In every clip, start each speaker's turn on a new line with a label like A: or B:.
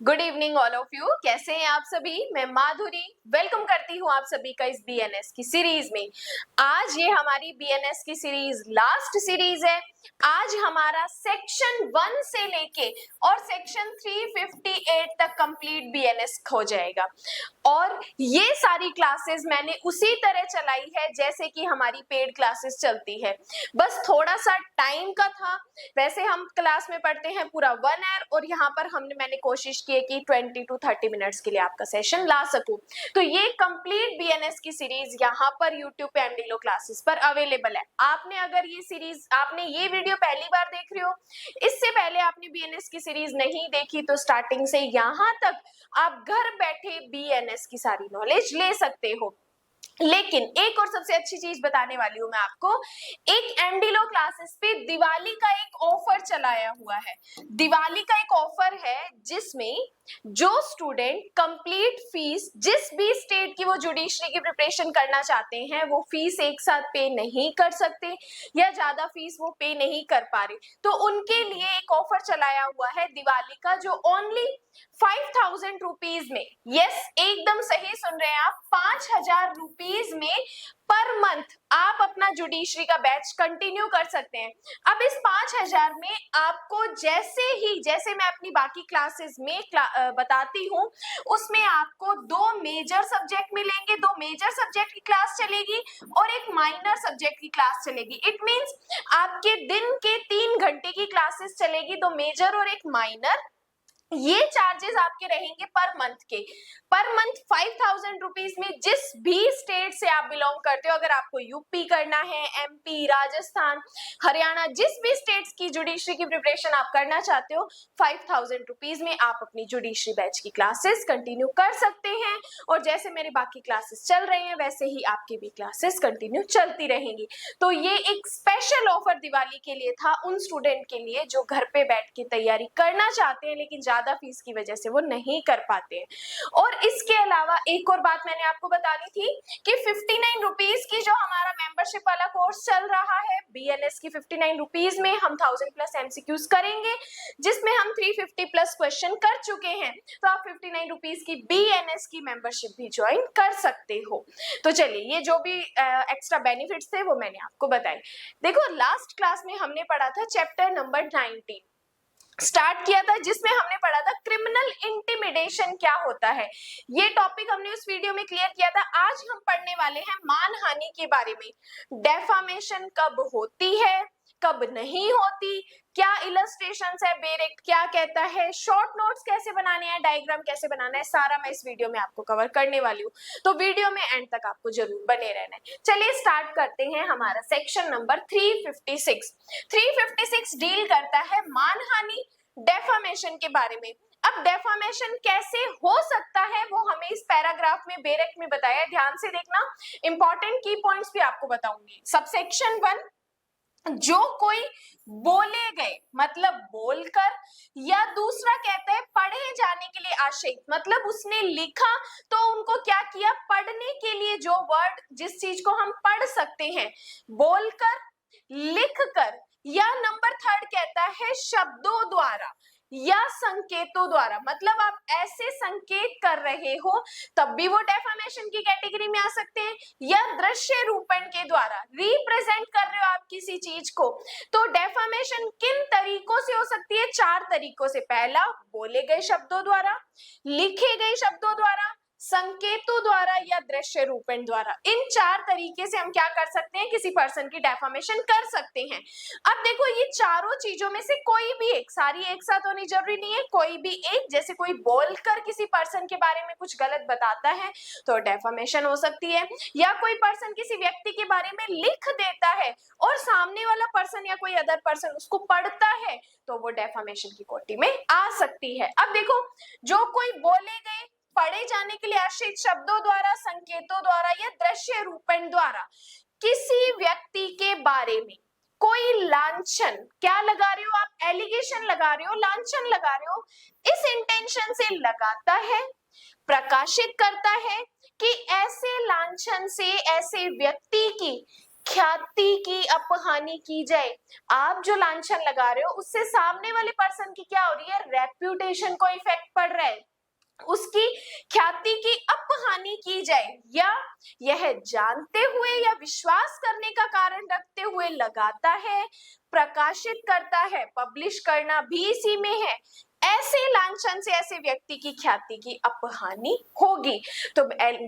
A: Good evening all of you. कैसे हैं आप सभी? मैं माधुरी वेलकम करती हूँ आप सभी का इस बीएनएस की सीरीज में। आज ये हमारी बीएनएस की सीरीज लास्ट सीरीज है। आज हमारा सेक्शन 1 से लेके और सेक्शन 358 तक कंप्लीट बीएनएस हो जाएगा और ये सारी क्लासेस मैंने उसी तरह चलाई है जैसे कि हमारी पेड क्लासेस चलती है। बस थोड़ा सा टाइम का था। वैसे हम क्लास में पढ़ते हैं पूरा 1 आवर और यहाँ पर मैंने कोशिश की है कि 20 to 30 मिनट्स के लिए आपका सेशन ला सकूं। तो ये कंप्लीट बीएनएस की सीरीज यहाँ पर यूट्यूब पे एंडिलो क्लासेस पर अवेलेबल है। आपने अगर ये सीरीज आपने ये वीडियो पहली बार देख रहे हो, इससे पहले आपने बीएनएस की सीरीज नहीं देखी, तो स्टार्टिंग से यहाँ तक आप घर बैठे बीएनएस की सारी नॉलेज ले सकते हो। लेकिन एक और सबसे अच्छी चीज बताने वाली हूं मैं आपको। एक एंडिलो क्लासेस पे दिवाली का एक ऑफर चलाया हुआ है। दिवाली का एक ऑफर है जिसमें जो स्टूडेंट कंप्लीट फीस जिस भी स्टेट की वो जुडिशरी की प्रिपरेशन करना चाहते हैं वो फीस एक साथ पे नहीं कर सकते या ज्यादा फीस वो पे नहीं कर पा रहे, तो उनके लिए एक ऑफर चलाया हुआ है दिवाली का, जो ओनली 5,000 रुपीज में, यस एकदम सही सुन रहे हैं आप, 5,000 रुपीज में पर मंथ आप अपना जुडिशरी का बैच कंटिन्यू कर सकते हैं। अब इस 5,000 में आपको जैसे मैं अपनी बाकी क्लासेस में बताती हूँ, उसमें आपको 2 मेजर सब्जेक्ट मिलेंगे, 2 मेजर सब्जेक्ट की क्लास चलेगी और एक माइनर सब्जेक्ट की क्लास चलेगी। इट मींस आपके दिन के 3 घंटे की क्लासेस चलेगी, 2 मेजर और एक माइनर। ये चार्जेस आपके रहेंगे पर मंथ 5,000 रुपीज में। जिस भी स्टेट से आप बिलोंग करते हो, अगर आपको यूपी करना है, एमपी, राजस्थान, हरियाणा, जिस भी स्टेट्स की जुडिशरी की प्रिपरेशन आप करना चाहते हो, 5,000 रुपीज में आप अपनी जुडिशरी बैच की क्लासेस कंटिन्यू कर सकते हैं। और जैसे मेरे बाकी क्लासेस चल रहे हैं वैसे ही आपकी भी क्लासेस कंटिन्यू चलती रहेंगी। तो ये एक स्पेशल ऑफर दिवाली के लिए था उन स्टूडेंट के लिए जो घर पे बैठ के तैयारी करना चाहते हैं लेकिन ज्यादा फीस की वजह से वो नहीं कर पाते हैं। और इसके अलावा एक और बात मैंने आपको बतानी थी कि 59 रुपीज की जो हमारा मेंबरशिप वाला कोर्स चल रहा है बीएनएस की, 59 रुपीज में हम 1000 प्लस एमसीक्यूज करेंगे जिसमें हम 350 प्लस क्वेश्चन कर चुके हैं। तो आप 59 रुपीज की बीएनएस की मेंबरशिप भी ज्वाइन कर सकते हो। तो चलिए, ये जो भी एक्स्ट्रा बेनिफिट्स थे वो मैंने आपको बताए। देखो, लास्ट क्लास में हमने पढ़ा था चैप्टर नंबर 19 स्टार्ट किया था, जिसमें हमने पढ़ा था क्रिमिनल इंटिमिडेशन क्या होता है। ये टॉपिक हमने उस वीडियो में क्लियर किया था। आज हम पढ़ने वाले हैं मानहानि के बारे में। डेफामेशन कब होती है, कब नहीं होती, क्या इलस्ट्रेशंस है, बेरेक्ट क्या कहता है, शॉर्ट नोट्स कैसे बनाने हैं, डायग्राम कैसे बनाना है, सारा मैं इस वीडियो में आपको कवर करने वाली हूँ। तो वीडियो में एंड तक आपको जरूर बने रहना है। चलिए स्टार्ट करते हैं हमारा सेक्शन नंबर 356। 356 डील करता है मानहानि डेफामेशन के बारे में। अब डेफामेशन कैसे हो सकता है वो हमें इस पैराग्राफ में बेरेक्ट में बताया। ध्यान से देखना, इंपॉर्टेंट की पॉइंट्स भी आपको बताऊंगी। सबसेक्शन 1, जो कोई बोले गए मतलब बोलकर, या दूसरा कहता है पढ़े जाने के लिए आशय, मतलब उसने लिखा तो उनको क्या किया, पढ़ने के लिए जो वर्ड जिस चीज को हम पढ़ सकते हैं, बोलकर, लिखकर, या नंबर 3 कहता है शब्दों द्वारा या संकेतों द्वारा, मतलब आप ऐसे संकेत कर रहे हो तब भी वो डेफामेशन की कैटेगरी में आ सकते हैं, या दृश्य रूपण के द्वारा रिप्रेजेंट कर रहे हो आप किसी चीज को। तो डेफामेशन किन तरीकों से हो सकती है? 4 तरीकों से। पहला, बोले गए शब्दों द्वारा, लिखे गए शब्दों द्वारा, संकेतों द्वारा या दृश्य रूपण द्वारा। इन 4 तरीके से हम क्या कर सकते हैं, किसी पर्सन की डेफामेशन कर सकते हैं। अब देखो, ये चारों चीजों में से कोई भी एक, सारी एक साथ होनी जरूरी नहीं है, कोई भी एक, जैसे कोई बोलकर किसी पर्सन के बारे में कुछ गलत बताता है तो डेफामेशन हो सकती है, या कोई पर्सन किसी व्यक्ति के बारे में लिख देता है और सामने वाला पर्सन या कोई अदर पर्सन उसको पढ़ता है तो वो डेफामेशन की कोटि में आ सकती है। अब देखो, जो कोई बोले गए, पढ़े जाने के लिए आश्रित शब्दों द्वारा, संकेतों द्वारा या दृश्य रूपण द्वारा किसी व्यक्ति के बारे में कोई लांछन, क्या लगा रहे हो आप, एलिगेशन लगा रहे हो, लांछन लगा रहे हो, इस इंटेंशन से लगाता है, प्रकाशित करता है कि ऐसे लांछन से ऐसे व्यक्ति की ख्याति की अपहानि की जाए। आप जो लांछन लगा रहे हो उससे सामने वाले पर्सन की क्या हो रही है, रेप्यूटेशन को इफेक्ट पड़ रहा है, उसकी ख्याति की अपहानि की जाए, या यह जानते हुए या विश्वास करने का कारण रखते हुए लगाता है, प्रकाशित करता है, पब्लिश करना भी इसी में है, ऐसे लांछन से ऐसे व्यक्ति की ख्याति की अपहानि होगी। तो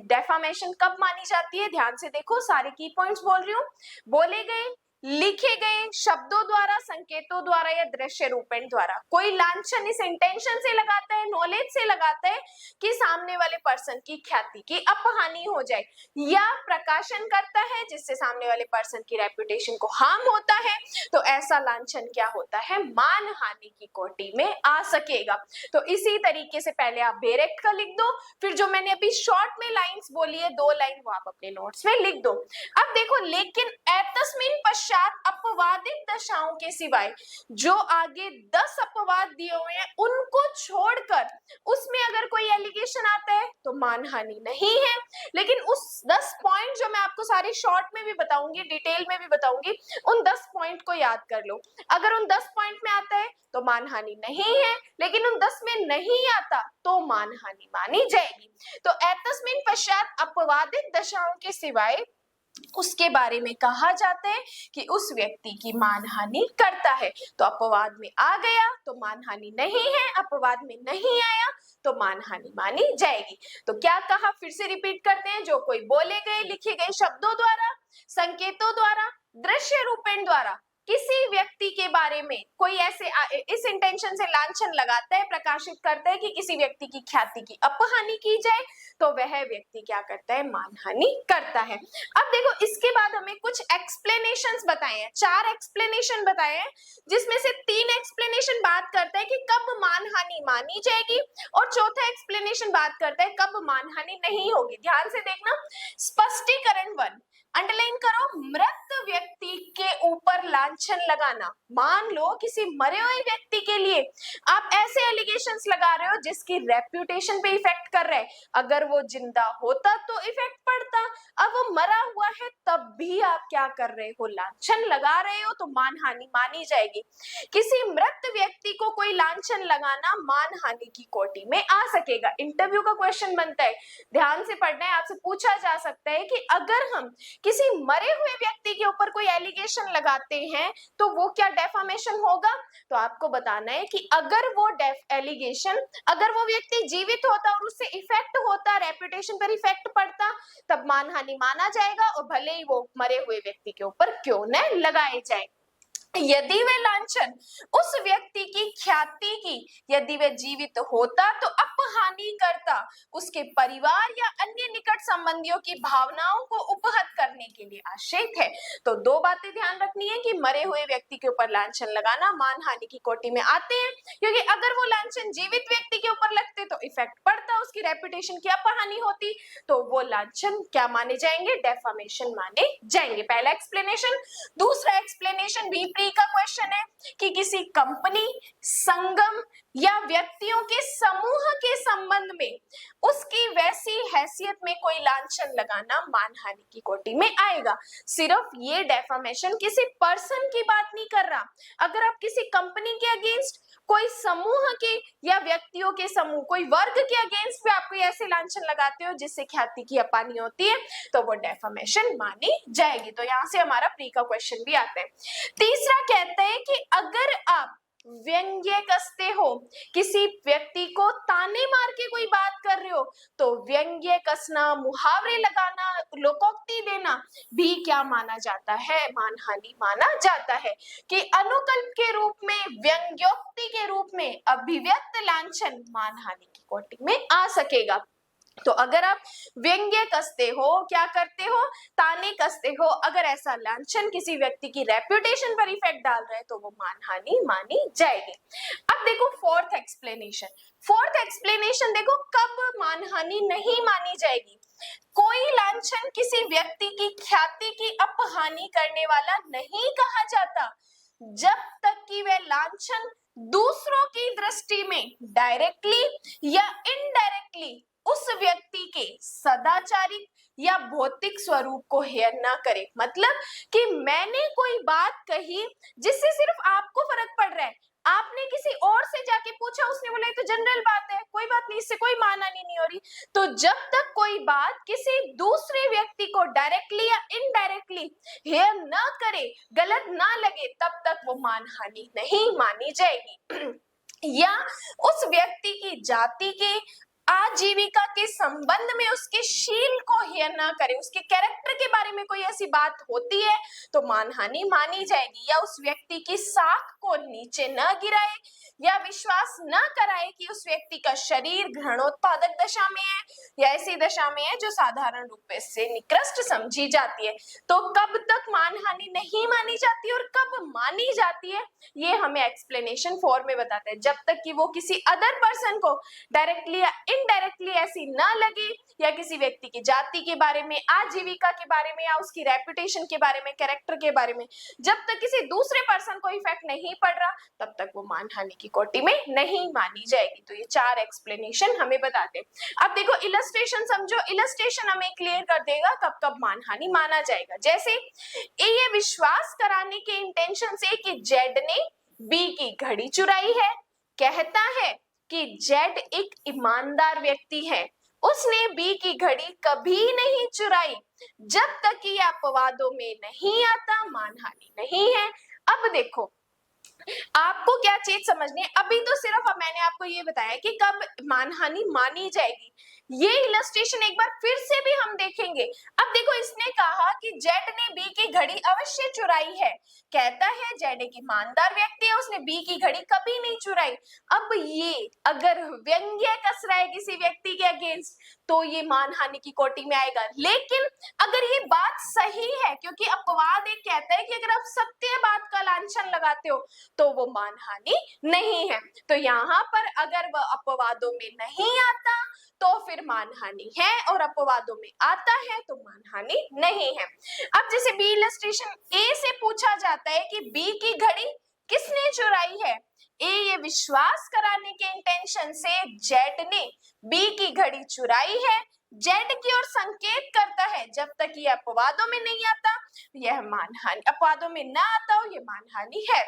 A: डेफामेशन कब मानी जाती है, ध्यान से देखो, सारे की पॉइंट्स बोल रही हूँ। बोले गए, लिखे गए शब्दों द्वारा, संकेतों द्वारा या दृश्य रूपेण द्वारा कोई लांछन इस इंटेंशन से लगाता है, नॉलेज से लगाता है कि सामने वाले पर्सन की ख्याति की अपहानि हो जाए, या प्रकाशन करता है जिससे सामने वाले पर्सन की रेपुटेशन को हार्म होता है, तो ऐसा लांछन क्या होता है, मानहानि की कोटि में आ सकेगा। तो इसी तरीके से पहले आप डायरेक्ट का लिख दो, फिर जो मैंने अभी शॉर्ट में लाइंस बोली है 2 लाइन, वो आप अपने नोट्स में लिख दो। अब देखो, लेकिन एतस्मिन पश्चात अपवादित दशाओं के सिवाय जो आगे 10 अपवाद दिए हुए हैं उनको छोड़कर उसमें अगर कोई एलिगेशन आता है तो मानहानि नहीं है। लेकिन उस 10 पॉइंट जो मैं आपको सारे शॉर्ट में भी बताऊंगी, डिटेल में भी बताऊंगी, उन 10 पॉइंट को याद कर लो। अगर उन 10 पॉइंट में आता है तो मानहानि नहीं है, लेकिन उन 10 में नहीं आता तो मानहानि मानी जाएगी। तो एतस्मिन पश्चात अपवादित दशाओं के सिवाय उसके बारे में कहा जाता है कि उस व्यक्ति की मानहानि करता है। तो अपवाद में आ गया तो मानहानि नहीं है, अपवाद में नहीं आया तो मानहानि मानी जाएगी। तो क्या कहा, फिर से रिपीट करते हैं, जो कोई बोले गए, लिखे गए शब्दों द्वारा, संकेतों द्वारा, दृश्य रूपेण द्वारा किसी व्यक्ति के बारे में कोई ऐसे इस इंटेंशन से लांछन लगाता है, प्रकाशित करता है कि किसी व्यक्ति की ख्याति की अपहानि की जाए, तो वह व्यक्ति क्या करता है, मानहानि करता है। अब देखो, इसके बाद हमें कुछ एक्सप्लेनेशंस बताए हैं, 4 एक्सप्लेनेशन बताए हैं, जिसमें से 3 एक्सप्लेनेशन बात करता है कि कब मानहानि मानी जाएगी, और चौथा एक्सप्लेनेशन बात करता है कब मानहानि नहीं होगी। ध्यान से देखना, स्पष्टीकरण 1 अंडरलाइन करो, मृत व्यक्ति के ऊपर लांछन लगाना। मान लो किसी मरे हुए व्यक्ति के लिए आप ऐसे एलिगेशंस लगा रहे हो जिसकी रेप्यूटेशन पे इफेक्ट कर रहे हैं, अगर वो जिंदा होता तो इफेक्ट पड़ता, अब वो मरा हुआ है तब भी आप क्या कर रहे हो, लांछन लगा रहे हो, तो मानहानि मानी जाएगी। किसी मृत व्यक्ति को कोई लांछन लगाना मानहानि की कोटि में आ सकेगा। इंटरव्यू का क्वेश्चन बनता है, ध्यान से पढ़ना है, आपसे पूछा जा सकता है कि अगर हम किसी मरे हुए व्यक्ति के ऊपर कोई एलिगेशन लगाते हैं तो वो क्या डेफामेशन होगा, तो आपको बताना है कि अगर वो एलिगेशन, अगर वो व्यक्ति जीवित होता और उससे इफेक्ट होता, रेपुटेशन पर इफेक्ट पड़ता, तब मानहानि माना जाएगा, और भले ही वो मरे हुए व्यक्ति के ऊपर क्यों न लगाए जाए। यदि वे लांछन उस व्यक्ति की ख्याति की, यदि वे जीवित होता तो अपहानि करता, उसके परिवार या अन्य निकट संबंधियों की भावनाओं को उपहत करने के लिए आश्रित है। तो 2 बातें ध्यान रखनी है कि मरे हुए व्यक्ति के ऊपर लांछन लगाना मानहानि की कोटि में आते हैं, क्योंकि अगर वो लांछन जीवित व्यक्ति के ऊपर लगते तो इफेक्ट पड़ता, उसकी रेपुटेशन की अपहानि होती, तो वो लांछन क्या माने जाएंगे, डेफामेशन माने जाएंगे। पहला एक्सप्लेनेशन। दूसरा एक्सप्लेनेशन बी का क्वेश्चन है कि किसी कंपनी, संगम या व्यक्तियों के समूह के संबंध में उसकी वैसी हैसियत में कोई लांछन लगाना मानहानि की कोटि में आएगा। सिर्फ ये डेफामेशन किसी पर्सन की बात नहीं कर रहा, अगर आप किसी कंपनी के अगेंस्ट, कोई समूह के या व्यक्तियों के समूह, कोई वर्ग के अगेंस्ट पे आप कोई ऐसे लांछन लगाते हो जिससे ख्याति की अपहानि होती है, तो वो डेफामेशन मानी जाएगी। तो यहाँ से हमारा प्री का क्वेश्चन भी आता है। तीसरा कहता है कि अगर आप व्यंग्य कसते हो, किसी व्यक्ति को ताने मार के कोई बात कर रहे हो, तो व्यंग्य कसना, मुहावरे लगाना, लोकोक्ति देना भी क्या माना जाता है, मानहानि माना जाता है। कि अनुकल्प के रूप में, व्यंग्योक्ति के रूप में अभिव्यक्त लांछन मानहानि की कोटि में आ सकेगा। तो अगर आप व्यंग्य कसते हो, क्या करते हो, ताने कसते हो, अगर ऐसा लांछन किसी व्यक्ति की रेप्यूटेशन पर इफेक्ट डाल रहा है तो वो मानहानि मानी जाएगी। अब देखो फोर्थ एक्सप्लेनेशन। फोर्थ एक्सप्लेनेशन देखो, कब मानहानि नहीं मानी जाएगी। कोई लांछन किसी व्यक्ति की ख्याति की अपहानि करने वाला नहीं कहा जाता जब तक कि वह लांछन दूसरों की दृष्टि में डायरेक्टली या इनडायरेक्टली उस व्यक्ति के सदाचारिक या भौतिक स्वरूप को हेय न करे। मतलब कि मैंने कोई बात कही जिससे सिर्फ आपको फर्क पड़ रहा है, आपने किसी और से जाके पूछा, उसने बोला ये तो जनरल बात है, कोई बात नहीं, इससे कोई मानहानि नहीं हो रही। तो जब तक कोई बात किसी दूसरे व्यक्ति को डायरेक्टली या इनडायरेक्टली हेय न करे, गलत ना लगे, तब तक वो मानहानि नहीं मानी जाएगी। या उस व्यक्ति की जाति के आजीविका के संबंध में उसके शील को हेय न करे, उसके कैरेक्टर के बारे में कोई ऐसी बात होती है तो मानहानि मानी जाएगी। या उस व्यक्ति की साख को नीचे न गिराए या विश्वास न कराए कि उस व्यक्ति का शरीर घृणोत्पादक दशा में है या ऐसी दशा में है जो साधारण रूप से निकृष्ट समझी जाती है। तो कब तक मानहानि नहीं मानी जाती और कब मानी जाती है, ये हमें एक्सप्लेनेशन 4 में बताते हैं। जब तक कि वो किसी अदर पर्सन को डायरेक्टली या इनडायरेक्टली ऐसी ना लगे, या किसी व्यक्ति की जाति के बारे में, आजीविका के बारे में, या उसकी रेपुटेशन के बारे में, कैरेक्टर के बारे में, जब तक किसी दूसरे पर्सन को इफेक्ट नहीं पड़ रहा, तब तक वो मानहानि की कोटि में नहीं मानी जाएगी। तो ये 4 एक्सप्लेनेशन हमें बताते हैं। अब देखो इलस्ट्रेशन समझो, इलस्ट्रेशन हमें क्लियर कर देगा कब कब मानहानि माना जाएगा। जैसे ये विश्वास कराने के इंटेंशन से कि जेड ने बी की घड़ी चुराई है, कहता है कि जेड एक ईमानदार व्यक्ति है, उसने बी की घड़ी कभी नहीं चुराई, जब तक कि अपवादों में नहीं आता मानहानि नहीं है। अब देखो आपको क्या चीज समझनी है, अभी तो सिर्फ मैंने आपको ये बताया कि कब मानहानि मानी जाएगी। ये इलस्ट्रेशन एक बार फिर से भी हम देखेंगे। अब देखो इसने कहा कि जेड ने बी की घड़ी अवश्य चुराई है, कहता है जेड एक ईमानदार व्यक्ति है, उसने बी की घड़ी कभी नहीं चुराई। अब ये अगर व्यंग्य कस रहा है किसी व्यक्ति के अगेंस्ट तो ये मानहानि की कोटि में आएगा। लेकिन अगर ये बात सही है, क्योंकि अपवाद एक कहता है कि अगर आप सत्य बात का लांछन लगाते हो तो वो मानहानि नहीं है। तो यहाँ पर अगर वह अपवादों में नहीं आता तो फिर मानहानि है, और अपवादों में आता है तो मानहानि नहीं है। अब जैसे बी इलस्ट्रेशन ए से पूछा जाता है कि बी की घड़ी किसने चुराई है, ए ये विश्वास कराने के इंटेंशन से जेड ने बी की घड़ी चुराई है, जेड की ओर संकेत करता है जब तक ये अपवादों में नहीं आता यह मानहानि, अपवादों में ना आता हो ये मानहानि है।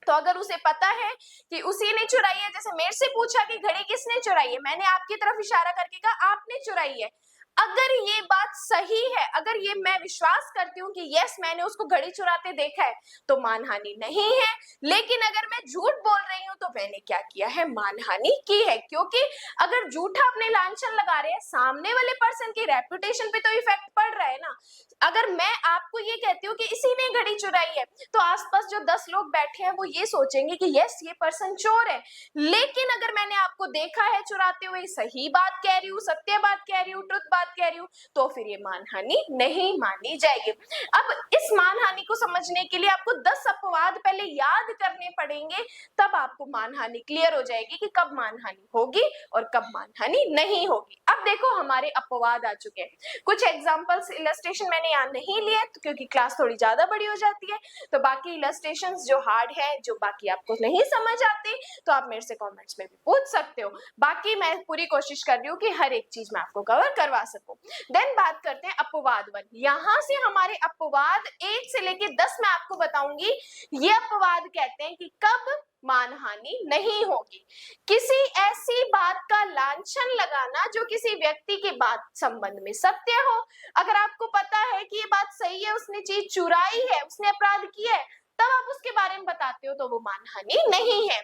A: तो अगर उसे पता है कि उसी ने चुराई है, जैसे मेरे से पूछा कि घड़ी किसने चुराई है, मैंने आपकी तरफ इशारा करके कहा आपने चुराई है, अगर ये बात सही है, अगर ये मैं विश्वास करती हूँ कि यस मैंने उसको घड़ी चुराते देखा है तो मानहानि नहीं है। लेकिन अगर मैं झूठ बोल रही हूँ तो मैंने क्या किया है, मानहानि की है। क्योंकि अगर झूठा अपने लांछन लगा रहे हैं, सामने वाले पर्सन की रेपुटेशन पे तो इफेक्ट पड़ रहा है ना। अगर मैं आपको ये कहती हूँ कि इसी ने घड़ी चुराई है तो आसपास जो 10 लोग बैठे हैं वो ये सोचेंगे कि यस ये पर्सन चोर है। लेकिन अगर मैंने आपको देखा है चुराते हुए, सही बात कह रही हूँ, सत्य बात कह रही हूँ, ट्रुथ बात कह रही हूँ, तो फिर ये मानहानि नहीं मानी जाएगी। अब इस मानहानि को समझने के लिए आपको 10 अपवाद पहले याद करने पड़ेंगे, तब आपको मानहानि क्लियर हो जाएगी कि कब मानहानि होगी और कब मानहानि नहीं होगी। अब देखो हमारे अपवाद आ चुके हैं, कुछ एग्जांपल्स इलस्ट्रेशन मैंने यहाँ नहीं लिए तो क्योंकि क्लास थोड़ी ज्यादा बड़ी हो जाती है, तो बाकी इलस्ट्रेशंस जो हार्ड है, जो बाकी आपको नहीं समझ आते, तो आप मेरे से कमेंट्स में भी पूछ सकते हो। बाकी मैं पूरी कोशिश कर रही हूँ कि हर एक चीज मैं आपको कवर करवा सकूं। देन बात करते हैं अपवाद 1। यहाँ से हमारे अपवाद 1 से लेके 10 मैं आपको बताऊंगी। ये अपवाद कहते हैं कि कब मानहानि नहीं होगी, किसी ऐसी बात का लांछन लगाना जो किसी व्यक्ति के बात संबंध में सत्य हो। अगर आपको पता है कि ये बात सही है, उसने चीज चुराई है, उसने अपराध किया है, तब आप उसके बारे में बताते हो तो वो मानहानि नहीं है।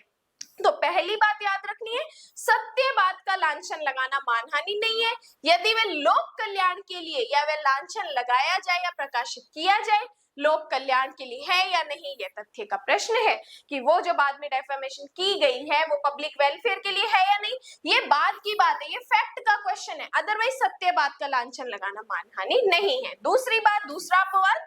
A: तो पहली बात याद रखनी है, सत्य बात का लांछन लगाना मानहानि नहीं है। यदि वह लोक कल्याण के लिए या वह लांछन लगाया जाए या प्रकाशित किया जाए लोक कल्याण के लिए है या नहीं, यह तथ्य का प्रश्न है कि वो जो बाद में डेफेमेशन की गई है वो पब्लिक वेलफेयर के लिए है या नहीं, ये बाद की बात है, ये फैक्ट का क्वेश्चन है। अदरवाइज सत्य बात का लांछन लगाना मानहानि नहीं है। दूसरी बात, दूसरा अपवाद,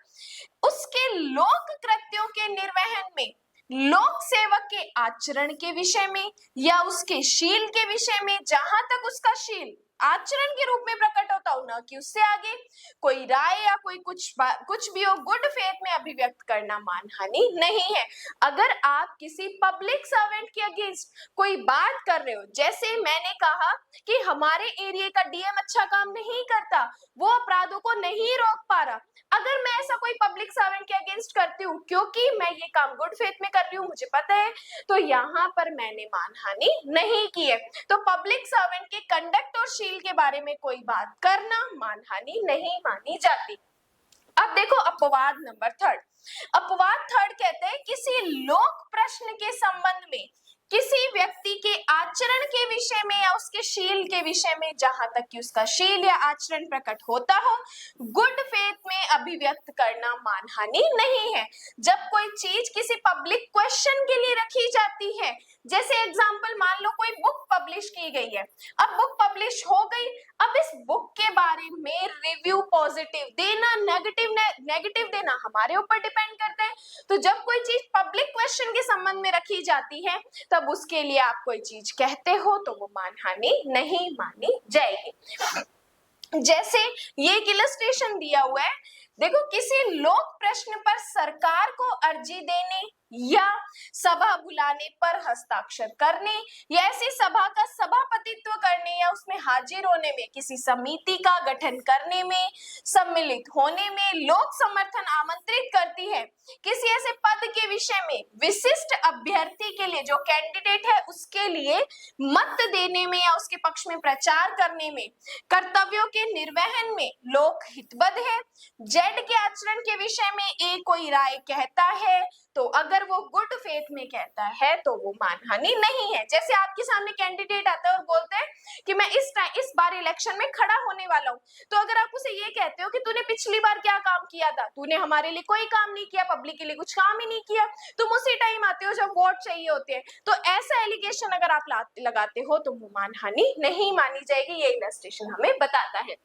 A: उसके लोक कृत्यों के निर्वहन में, लोक सेवक के आचरण के विषय में या उसके शील के विषय में, जहां तक उसका शील आचरण के रूप में प्रकट होता हूं, ना कि उससे आगे। कोई राय या कोई कुछ भी हो, गुड फेथ में अभिव्यक्त करना मानहानि नहीं है। अगर आप किसी पब्लिक सर्वेंट के अगेंस्ट कोई बात कर रहे हो, जैसे मैंने कहा कि हमारे एरिया का डीएम अच्छा काम नहीं करता, वो अपराधों को नहीं रोक पा रहा, अगर मैं ऐसा कोई पब्लिक सर्वेंट के अगेंस्ट करती हूँ क्योंकि मैं ये काम गुड फेथ में कर रही हूँ, मुझे पता है, तो यहाँ पर मैंने मानहानि नहीं की है। तो पब्लिक सर्वेंट के कंडक्ट और शील के बारे में कोई बात करना मानहानि नहीं मानी जाती। अब देखो अपवाद नंबर थर्ड। अपवाद थर्ड कहते हैं किसी लोक प्रश्न के संबंध में किसी व्यक्ति के आचरण के विषय में या उसके शील के विषय में, जहां तक कि उसका शील या आचरण प्रकट होता हो, गुड फेथ में अभिव्यक्त करना मानहानि नहीं है। जब कोई चीज किसी पब्लिक क्वेश्चन के लिए रखी जाती है, जैसे एग्जांपल मान लो कोई बुक पब्लिश की गई है, अब बुक पब्लिश हो गई, अब इस बुक के बारे में रिव्यू पॉजिटिव देना नेगेटिव देना हमारे ऊपर डिपेंड करता है। तो जब कोई चीज पब्लिक क्वेश्चन के संबंध में रखी जाती है, तब उसके लिए आप कोई चीज कहते हो तो वो मानहानि नहीं मानी जाएगी। जैसे ये एक इलस्ट्रेशन दिया हुआ है, देखो किसी लोक प्रश्न पर सरकार को अर्जी देने या सभा बुलाने पर हस्ताक्षर करने या ऐसी सभा का सभापतित्व करने या उसमें हाजिर होने में, किसी समिति का गठन करने में, सम्मिलित होने में लोक समर्थन आमंत्रित करती है। किसी ऐसे पद के विषय में विशिष्ट अभ्यर्थी के लिए, जो कैंडिडेट है उसके लिए मत देने में या उसके पक्ष में प्रचार करने में, कर्तव्यों के निर्वहन में लोक हितबद्ध है। जेड के आचरण के विषय में ए कोई राय कहता है, तो अगर वो गुड फेथ में कहता है तो वो मानहानि नहीं है। जैसे आपके सामने कैंडिडेट आता है और बोलते हैं कि मैं इस बार इलेक्शन में खड़ा होने वाला हूँ, तो अगर आप उसे ये कहते हो कि तूने पिछली बार क्या काम किया था, तूने हमारे लिए कोई काम नहीं किया, पब्लिक के लिए कुछ काम ही नहीं किया, तुम उसी टाइम आते हो जब वोट चाहिए होते हैं, तो ऐसा एलिगेशन अगर आप लगाते हो तो वो मानहानि नहीं मानी जाएगी। ये इलस्ट्रेशन हमें बताता है।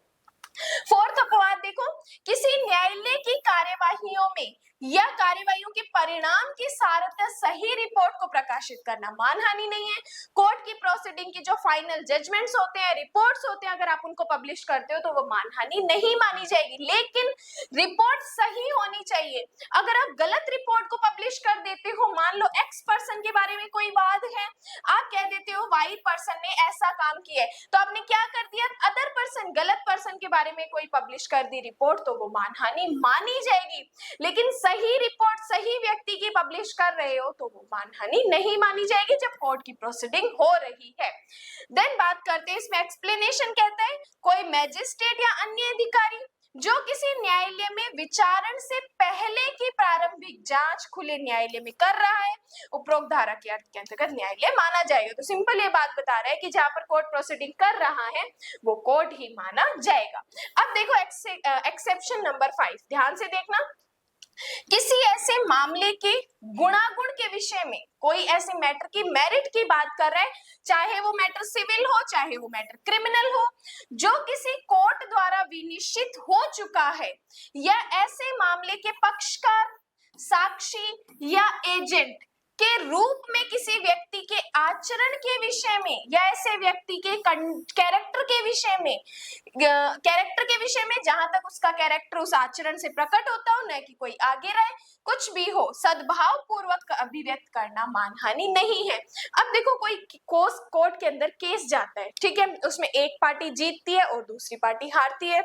A: फोर्थ अपवाद देखो, किसी न्यायालय की कार्यवाहियों में या कार्यवाहियों के परिणाम की सारतः सही रिपोर्ट को प्रकाशित करना मानहानि नहीं है। कोर्ट की प्रोसीडिंग की जो फाइनल जजमेंट्स होते हैं, रिपोर्ट्स होते हैं, अगर आप उनको पब्लिश करते हो तो वो मानहानि नहीं मानी जाएगी, लेकिन रिपोर्ट सही होनी चाहिए। अगर आप गलत रिपोर्ट को पब्लिश कर देते हो, मान लो एक्स पर्सन के बारे में कोई वाद है, आप कह देते हो वाई पर्सन ने ऐसा काम किया है, तो आपने क्या कर दिया, अदर पर्सन, गलत पर्सन के बारे में कोई पब्लिश कर दी रिपोर्ट, तो वो मानहानि मानी जाएगी। लेकिन सही रिपोर्ट सही व्यक्ति की पब्लिश कर रहे हो तो वो मानहानि नहीं मानी जाएगी जब कोर्ट की प्रोसीडिंग हो रही है। देन बात करते हैं इसमें एक्सप्लेनेशन, कहता है कोई मैजिस्ट्रेट या अन्य अधिकारी जो किसी न्यायालय में विचारण से पहले की प्रारंभिक जांच खुले न्यायालय में कर रहा है, उपरोक्त धारा के अर्थ के अंतर्गत न्यायालय माना जाएगा। तो सिंपल ये बात बता रहा है कि जहां पर कोर्ट प्रोसीडिंग कर रहा है वो कोर्ट ही माना जाएगा। अब देखो एक्सेप्शन नंबर 5, ध्यान से देखना। किसी ऐसे मामले के गुणागुण के विषय में, कोई ऐसे मैटर की मेरिट की बात कर रहा है, चाहे वो मैटर सिविल हो चाहे वो मैटर क्रिमिनल हो, जो किसी कोर्ट द्वारा विनिश्चित हो चुका है, या ऐसे मामले के पक्षकार, साक्षी या एजेंट के रूप में किसी व्यक्ति के आचरण के विषय में या ऐसे व्यक्ति के कैरेक्टर के विषय में जहां तक उसका कैरेक्टर उस आचरण से प्रकट होता हो, न कि कोई आगे रहे, कुछ भी हो, सद्भाव पूर्वक अभिव्यक्त करना मानहानि नहीं है। अब देखो कोई कोर्ट के अंदर केस जाता है, ठीक है, उसमें एक पार्टी जीतती है और दूसरी पार्टी हारती है।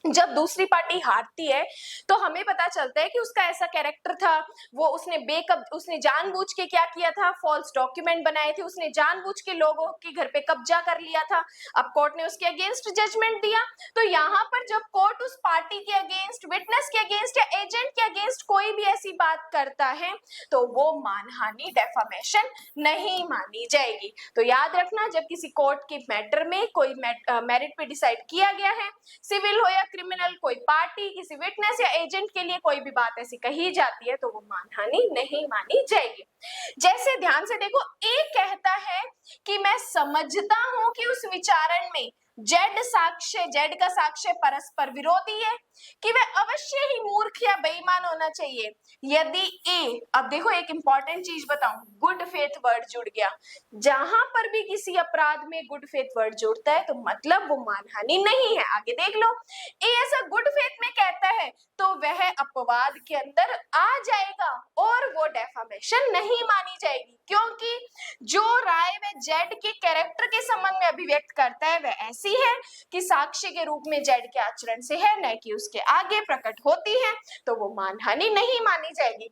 A: जब दूसरी पार्टी हारती है तो हमें पता चलता है कि उसका ऐसा कैरेक्टर था, वो उसने जानबूझ के क्या किया था, फॉल्स डॉक्यूमेंट बनाए थे, उसने जानबूझ के लोगों के घर पे कब्जा कर लिया था। अब कोर्ट ने उसके अगेंस्ट जजमेंट दिया, तो यहाँ पर जब कोर्ट उस पार्टी के अगेंस्ट, विटनेस के अगेंस्ट या एजेंट के अगेंस्ट कोई भी ऐसी बात करता है तो वो मानहानि, डेफामेशन नहीं मानी जाएगी। तो याद रखना, जब किसी कोर्ट के मैटर में कोई मेरिट पे डिसाइड किया गया है, सिविल हो या क्रिमिनल, कोई पार्टी किसी विटनेस या एजेंट के लिए कोई भी बात ऐसी कही जाती है तो वो मानहानि नहीं मानी जाएगी। जैसे ध्यान से देखो, ए कहता है कि मैं समझता हूं कि उस विचारण में जेड साक्ष्य, जेड का साक्ष्य परस्पर विरोधी है, कि वह अवश्य ही मूर्ख या बेईमान होना चाहिए। यदि ए, अब देखो एक इंपॉर्टेंट चीज बताऊं, गुड फेथ वर्ड जुड़ गया। जहां पर भी किसी अपराध में गुड फेथ वर्ड जुड़ता है तो मतलब वो मानहानि नहीं है। आगे देख लो, ए ऐसा गुड फेथ में कहता है तो वह अपवाद के अंदर आ जाएगा और वो डेफामेशन नहीं मानी जाएगी, क्योंकि जो राय वह जेड के कैरेक्टर के संबंध में अभिव्यक्त करता है वह ऐसी है कि साक्ष्य के रूप में जेड के आचरण से है, न कि उसके आगे प्रकट होती है, तो वो मानहानि नहीं मानी जाएगी।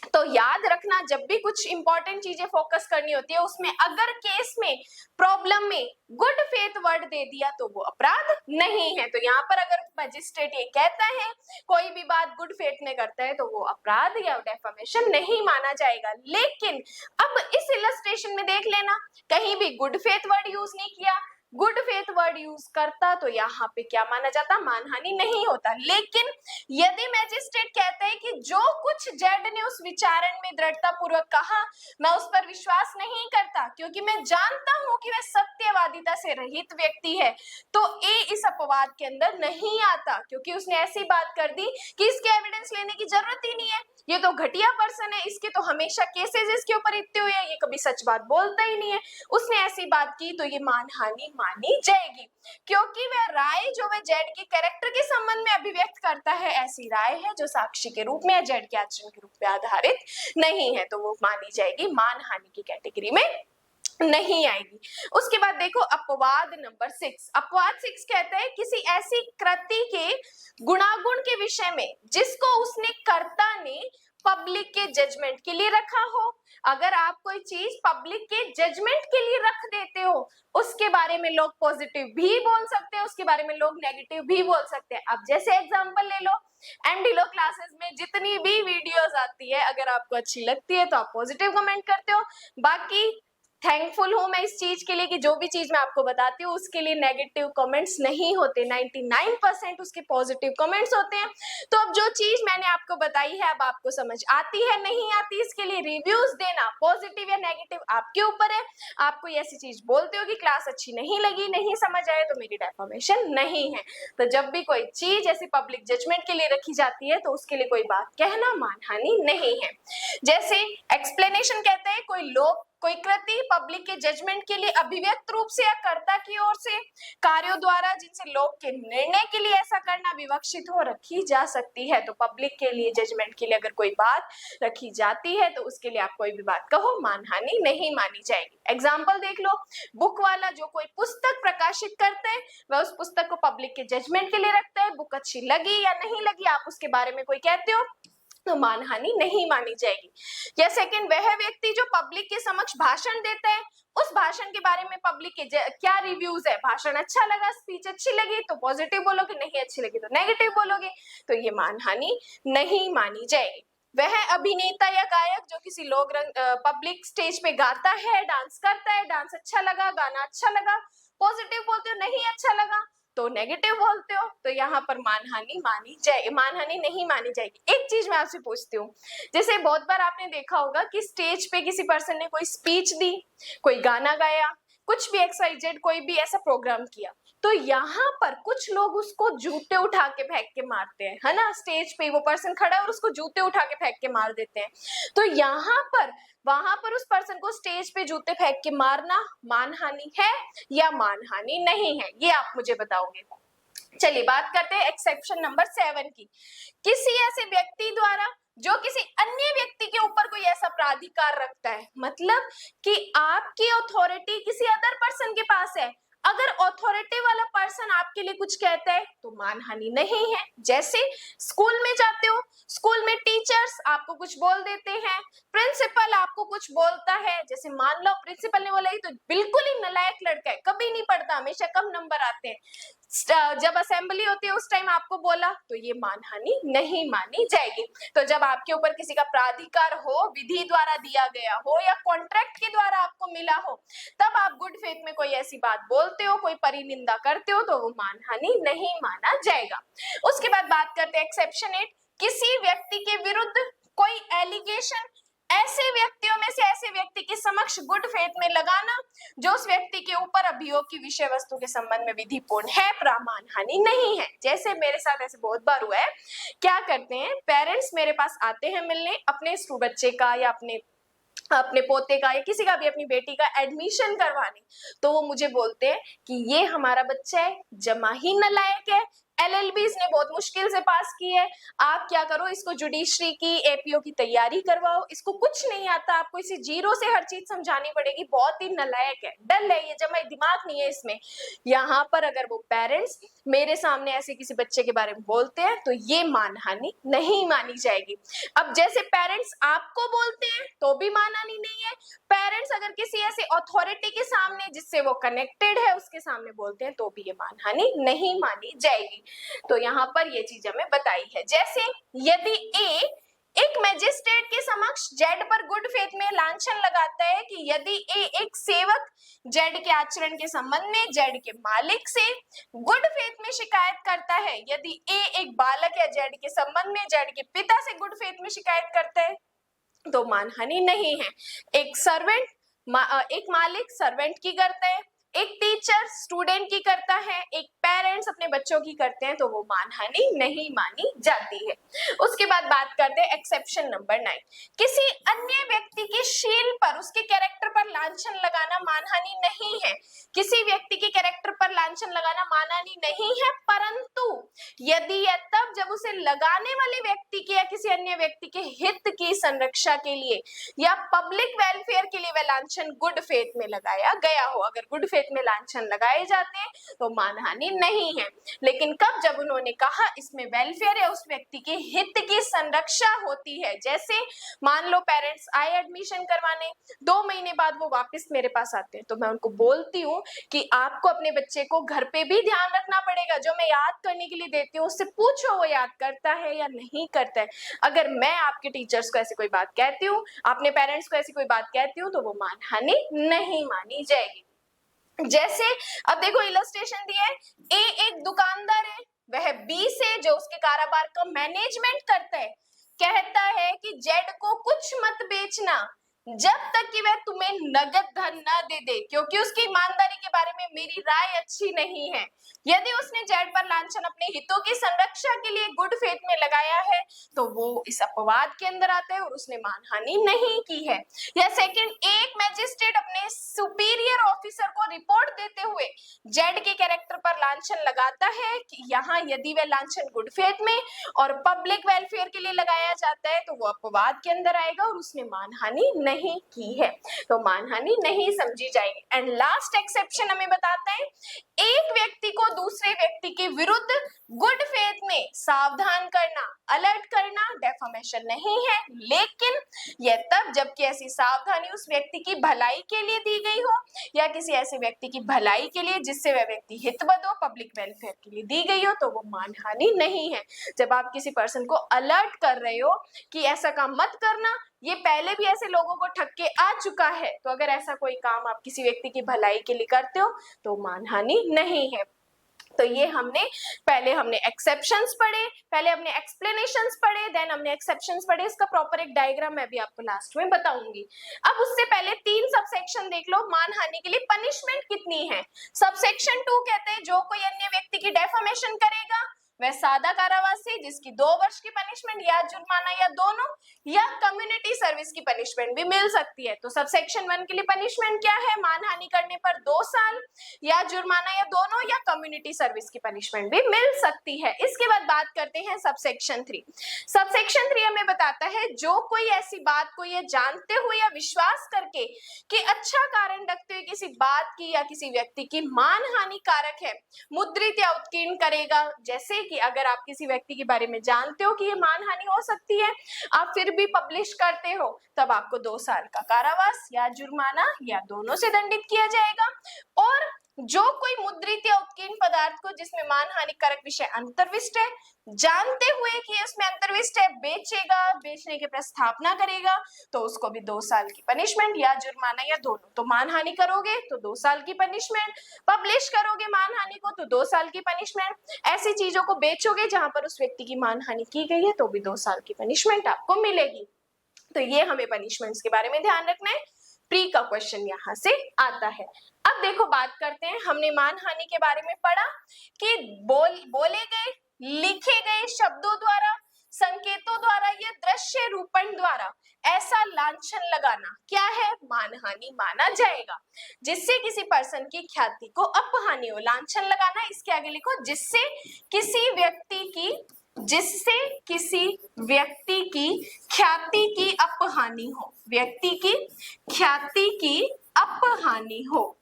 A: तो याद रखना, जब भी कुछ इंपॉर्टेंट चीजें फोकस करनी होती है उसमें अगर केस में प्रॉब्लम में गुड फेथ वर्ड दे दिया तो वो अपराध नहीं है। तो यहाँ पर अगर मजिस्ट्रेट ये कहता है कोई भी बात गुड फेथ में करता है तो वो अपराध या डेफामेशन नहीं माना जाएगा। लेकिन अब इस इलस्ट्रेशन में देख लेना, कहीं भी गुड फेथ वर्ड यूज नहीं किया, गुड फेथ वर्ड यूज करता तो यहाँ पे क्या माना जाता, मानहानि नहीं होता। लेकिन यदि मैजिस्ट्रेट कहते हैं कि जो कुछ जेड ने उस विचारण में दृढ़ता पूर्वक कहा मैं उस पर विश्वास नहीं करता, क्योंकि मैं जानता हूं कि वह सत्यवादिता से रहित व्यक्ति है, तो ए इस अपवाद के अंदर नहीं आता, क्योंकि उसने ऐसी बात कर दी कि इसके एविडेंस लेने की जरूरत ही नहीं है, ये तो घटिया पर्सन है, इसके तो हमेशा केसेस इसके ऊपर इतने हुए हैं, ये कभी सच बात बोलता ही नहीं है, उसने ऐसी बात की तो ये मानहानि मानी जाएगी, क्योंकि वह राय जो वह जेड के कैरेक्टर के संबंध में अभिव्यक्त करता है ऐसी राय है जो साक्षी के रूप में या जेड के आचरण के रूप में आधारित नहीं है, तो वो मानी जाएगी, मानहानि की कैटेगरी में नहीं आएगी। उसके बाद देखो अपवाद नंबर 6, अपवाद 6 कहता है किसी ऐसी कृति के गुणागुण के विषय में जिसको उसने कर्ता ने पब्लिक के जजमेंट के लिए रखा हो। अगर आप कोई चीज पब्लिक के जजमेंट के लिए रख देते हो, उसके बारे में लोग पॉजिटिव भी बोल सकते हैं, उसके बारे में लोग नेगेटिव भी बोल सकते हैं। अब जैसे एग्जांपल ले लो, एंडिलो क्लासेस में जितनी भी वीडियोस आती है, अगर आपको अच्छी लगती है तो आप पॉजिटिव कमेंट करते हो, बाकी थैंकफुल हूं मैं इस चीज के लिए कि जो भी चीज मैं आपको बताती हूँ उसके लिए नेगेटिव कमेंट्स नहीं होते, 99% उसके पॉजिटिव कमेंट्स होते हैं। तो अब जो चीज मैंने आपको बताई है अब आपको समझ आती है नहीं आती, इसके लिए रिव्यूज देना पॉजिटिव या नेगेटिव आपके ऊपर है। आप कोई ऐसी चीज बोलते हो कि क्लास अच्छी नहीं लगी, नहीं समझ आए, तो मेरी डेफॉर्मेशन नहीं है। तो जब भी कोई चीज ऐसी पब्लिक जजमेंट के लिए रखी जाती है तो उसके लिए कोई बात कहना मानहानि नहीं है। जैसे एक्सप्लेनेशन कहते हैं कोई कृति पब्लिक के जजमेंट के लिए अभिव्यक्त रूप से या कर्ता की ओर से कार्यों द्वारा जिनसे लोग के निर्णय के लिए ऐसा करना विवक्षित हो रखी जा सकती है। तो पब्लिक के लिए जजमेंट के लिए अगर कोई बात रखी जाती है तो उसके लिए आप कोई भी बात कहो मानहानि नहीं मानी जाएगी। एग्जाम्पल देख लो, बुक वाला जो कोई पुस्तक प्रकाशित करते हैं वह उस पुस्तक को पब्लिक के जजमेंट के लिए रखता है, बुक अच्छी लगी या नहीं लगी आप उसके बारे में कोई कहते हो तो मानहानि नहीं मानी जाएगी। या सेकंड, वह व्यक्ति जो पब्लिक के समक्ष भाषण देता है उस भाषण के बारे में पब्लिक के क्या रिव्यूज है, भाषण अच्छा लगा, स्पीच अच्छी लगी तो पॉजिटिव बोलोगे, नहीं अच्छी लगी तो नेगेटिव बोलोगे, तो ये मानहानि नहीं मानी जाएगी। वह अभिनेता या गायक जो किसी लोग पब्लिक स्टेज पे गाता है, डांस करता है, डांस अच्छा लगा, गाना अच्छा लगा, पॉजिटिव बोलते हो, नहीं अच्छा लगा तो नेगेटिव बोलते हो, तो यहाँ पर मानहानि नहीं मानी जाएगी। एक चीज मैं आपसे पूछती हूँ, जैसे बहुत बार आपने देखा होगा कि स्टेज पे किसी पर्सन ने कोई स्पीच दी, कोई गाना गाया, कुछ भी XYZ कोई भी ऐसा प्रोग्राम किया, तो यहाँ पर कुछ लोग उसको जूते उठा के फेंक के मारते हैं, है ना, स्टेज पे वो पर्सन खड़ा है और उसको जूते उठा के फेंक के मार देते हैं। तो यहाँ पर वहां पर उस पर्सन को स्टेज पे जूते फेंक के मारना मानहानि है या मानहानि नहीं है, ये आप मुझे बताओगे। चलिए बात करते हैं एक्सेप्शन नंबर 7 की। किसी ऐसे व्यक्ति द्वारा जो किसी अन्य व्यक्ति के ऊपर कोई ऐसा प्राधिकार रखता है, मतलब कि आपकी अथॉरिटी किसी अदर पर्सन के पास है, अगर अथॉरिटी वाला पर्सन आपके लिए कुछ कहता है तो मानहानि नहीं है। जैसे स्कूल में जाते हो, स्कूल में टीचर्स आपको कुछ बोल देते हैं, प्रिंसिपल आपको कुछ बोलता है, जैसे मान लो प्रिंसिपल ने बोला ये तो बिल्कुल ही नालायक लड़का है, कभी नहीं पढ़ता, हमेशा कम नंबर आते हैं, जब असेंबली होती है उस टाइम आपको बोला, तो ये मानहानि नहीं मानी जाएगी। तो जब आपके ऊपर किसी का प्राधिकार हो, विधि द्वारा दिया गया हो या कॉन्ट्रैक्ट के द्वारा आपको मिला हो, तब आप गुड फेथ में कोई ऐसी बात बोलते हो, कोई परिनिंदा करते हो, तो वो मानहानि नहीं माना जाएगा। उसके बाद बात करते हैं एक्सेप्शन 8, किसी व्यक्ति के विरुद्ध कोई एलिगेशन ऐसे व्यक्तियों में से ऐसे व्यक्ति के समक्ष गुड फेथ में लगाना जो उस व्यक्ति के ऊपर अभियोग की विषय वस्तु के संबंध में विधिपूर्ण है, प्रमाण हानि नहीं है। जैसे मेरे साथ ऐसे बहुत बार हुआ है, क्या करते हैं पेरेंट्स मेरे पास आते हैं मिलने अपने बच्चे का या अपने पोते का या किसी का भी, अपनी बेटी का एडमिशन करवाने, तो वो मुझे बोलते हैं कि ये हमारा बच्चा है, जमा ही नालायक है, एलएलबी इसने बहुत मुश्किल से पास की है, आप क्या करो इसको जुडिशरी की एपीओ की तैयारी करवाओ, इसको कुछ नहीं आता, आपको इसे जीरो से हर चीज समझानी पड़ेगी, बहुत ही नालायक है, डल है ये, जमा दिमाग नहीं है इसमें। यहाँ पर अगर वो पेरेंट्स मेरे सामने ऐसे किसी बच्चे के बारे में बोलते हैं तो ये मानहानि नहीं मानी जाएगी। अब जैसे पेरेंट्स आपको बोलते हैं तो भी मानहानि नहीं है, पेरेंट्स अगर किसी ऐसे अथॉरिटी के सामने जिससे वो कनेक्टेड है उसके सामने बोलते हैं तो भी ये मानहानि नहीं मानी जाएगी। तो यहाँ पर ये चीज हमें बताई है। जैसे यदि ए एक मैजिस्ट्रेट के समक्ष जेड पर गुड फेथ में लांछन लगाता है कि यदि ए एक सेवक जेड के आचरण के संबंध में जेड के मालिक से गुड फेथ में शिकायत करता है, यदि ए एक बालक या जेड के संबंध में जेड के पिता से गुड फेथ में शिकायत करता है तो मानहानि नहीं है। एक मालिक सर्वेंट की करता है, एक टीचर स्टूडेंट की करता है, एक पेरेंट्स अपने बच्चों की करते हैं तो वो मानहानि नहीं मानी जाती है। उसके बाद बात करते हैं एक्सेप्शन नंबर 9, किसी अन्य व्यक्ति के शील पर उसके कैरेक्टर पर लांछन लगाना मानहानि नहीं है। किसी व्यक्ति के कैरेक्टर पर लांछन लगाना मानहानि नहीं है, परंतु यदि यह तब जब उसे लगाने वाले व्यक्ति के या किसी अन्य व्यक्ति के हित की संरक्षा के लिए या पब्लिक वेलफेयर के लिए वह लांछन गुड फेथ में लगाया गया हो। अगर गुड फेथ में लांछन लगाए जाते हैं तो मानहानि नहीं है, लेकिन कब, जब उन्होंने कहा इसमें वेलफेयर या उस व्यक्ति के हित की संरक्षा होती है। जैसे मान लो पेरेंट्स आए एडमिशन करवाने, 2 महीने बाद वो वापस मेरे पास आते हैं तो मैं उनको बोलती हूँ कि आपको अपने बच्चे को घर पे भी ध्यान रखना पड़ेगा, जो मैं याद करने के लिए देती हूँ उससे पूछो वो याद करता है या नहीं करता है। अगर मैं आपके टीचर्स को ऐसी कोई बात कहती हूँ, अपने पेरेंट्स को ऐसी कोई बात कहती हूँ तो वो मानहानि नहीं मानी जाएगी। जैसे अब देखो इलस्ट्रेशन दिया है, ए एक दुकानदार है, वह बी से जो उसके कारोबार का मैनेजमेंट करता है कहता है कि जेड को कुछ मत बेचना जब तक कि वह तुम्हें नगद धन न दे दे, क्योंकि उसकी ईमानदारी के बारे में मेरी राय अच्छी नहीं है। यदि उसने जेड पर लांछन अपने हितों की संरक्षा के लिए गुड फेथ में लगाया है तो वो इस अपवाद के अंदर आता है और उसने मानहानि नहीं की है। या सेकंड, एक मैजिस्ट्रेट अपने सुपीरियर ऑफिसर को रिपोर्ट देते हुए जेड के कैरेक्टर पर लांछन लगाता है कि यहाँ यदि वह लांछन गुड फेथ में और पब्लिक वेलफेयर के लिए लगाया जाता है तो वो अपवाद के अंदर आएगा और उसने मानहानि नहीं की है, तो मानहानि नहीं समझी जाएगी। एंड लास्ट एक्सेप्शन हमें बताता है, एक व्यक्ति को दूसरे व्यक्ति के विरुद्ध गुड फेथ में सावधान करना, अलर्ट करना डेफामेशन नहीं है, लेकिन यह तब जबकि ऐसी सावधानी उस व्यक्ति की भलाई के लिए दी गई हो या किसी ऐसे व्यक्ति की भलाई के लिए जिससे वह व्यक्ति हितबद्ध हो, पब्लिक वेलफेयर के लिए दी गई हो, तो वो मानहानि नहीं है। जब आप किसी पर्सन को अलर्ट कर रहे हो कि ऐसा काम मत करना, ये पहले भी ऐसे लोगों को ठग के आ चुका है, तो अगर ऐसा कोई काम आप किसी व्यक्ति की भलाई के लिए करते हो तो मानहानि नहीं है। तो ये पहले हमने एक्सेप्शंस पढ़े, पहले हमने एक्सप्लेनेशंस पढ़े, देन हमने एक्सेप्शंस पढ़े। इसका प्रॉपर एक डायग्राम मैं भी आपको लास्ट में बताऊंगी। अब उससे पहले 3 सबसेक्शन देख लो, मानहानि के लिए पनिशमेंट कितनी है। सबसेक्शन 2 कहते हैं जो कोई अन्य व्यक्ति की डेफामेशन करेगा वह सादा कारावास से जिसकी 2 वर्ष की पनिशमेंट या जुर्माना या दोनों या कम्युनिटी सर्विस की पनिशमेंट भी मिल सकती है। तो सबसेक्शन 1 के लिए पनिशमेंट क्या है, मानहानि करने पर 2 साल या जुर्माना या दोनों या कम्युनिटी सर्विस की पनिशमेंट भी मिल सकती है। इसके बाद बात करते हैं सबसेक्शन 3। सबसेक्शन 3 हमें बताता है जो कोई ऐसी बात को ये जानते हुए या विश्वास करके कि अच्छा कारण रखते हुए किसी बात की या किसी व्यक्ति की मानहानि कारक है मुद्रित या उत्कीर्ण करेगा। जैसे कि अगर आप किसी व्यक्ति के बारे में जानते हो कि ये मानहानि हो सकती है, आप फिर भी पब्लिश करते हो, तब आपको 2 साल का कारावास या जुर्माना या दोनों से दंडित किया जाएगा। और जो कोई मुद्रित या उत्कीर्ण पदार्थ को जिसमें मानहानि कारक विषय अंतर्विष्ट है, जानते हुए कि उसमें अंतर्विष्ट है, बेचेगा, बेचने की प्रस्तावना करेगा, तो उसको भी 2 साल की पनिशमेंट या जुर्माना या दोनों। तो मानहानि करोगे तो 2 साल की पनिशमेंट, पब्लिश करोगे मानहानि को तो 2 साल की पनिशमेंट, ऐसी चीजों को बेचोगे जहां पर उस व्यक्ति की मानहानि की गई है तो भी 2 साल की पनिशमेंट आपको मिलेगी। तो ये हमें पनिशमेंट्स के बारे में ध्यान रखना है। प्री का क्वेश्चन यहाँ से आता है। अब देखो बात करते हैं, हमने मानहानि के बारे में पढ़ा कि बोले गए, लिखे गए शब्दों द्वारा, संकेतों द्वारा या दृश्य रूपण द्वारा ऐसा लांछन लगाना क्या है, मानहानि माना जाएगा। जिससे किसी पर्सन की ख्याति को अपहानि हो, लांछन लगाना, इसके आगे लिखो जिससे किसी व्यक्ति की ख्याति की अपहानि हो, व्यक्ति की ख्याति की अपहानि हो,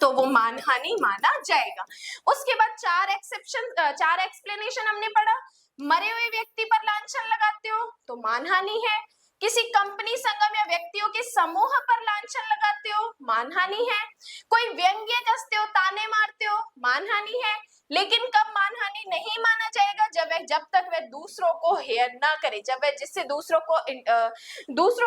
A: तो वो मानहानि माना जाएगा। उसके बाद चार एक्सप्लेनेशन हमने पढ़ा। मरे हुए व्यक्ति पर लांछन लगाते हो तो मानहानि है, किसी कंपनी, संगम या व्यक्तियों के समूह पर लांछन लगाते हो, मानहानि है, कोई व्यंग्य कसते हो, ताने मारते हो, मानहानि है। लेकिन कब मानहानि नहीं माना जाएगा, जब तक वह दूसरों को हेयर ना करे, जब वह जिससे दूसरों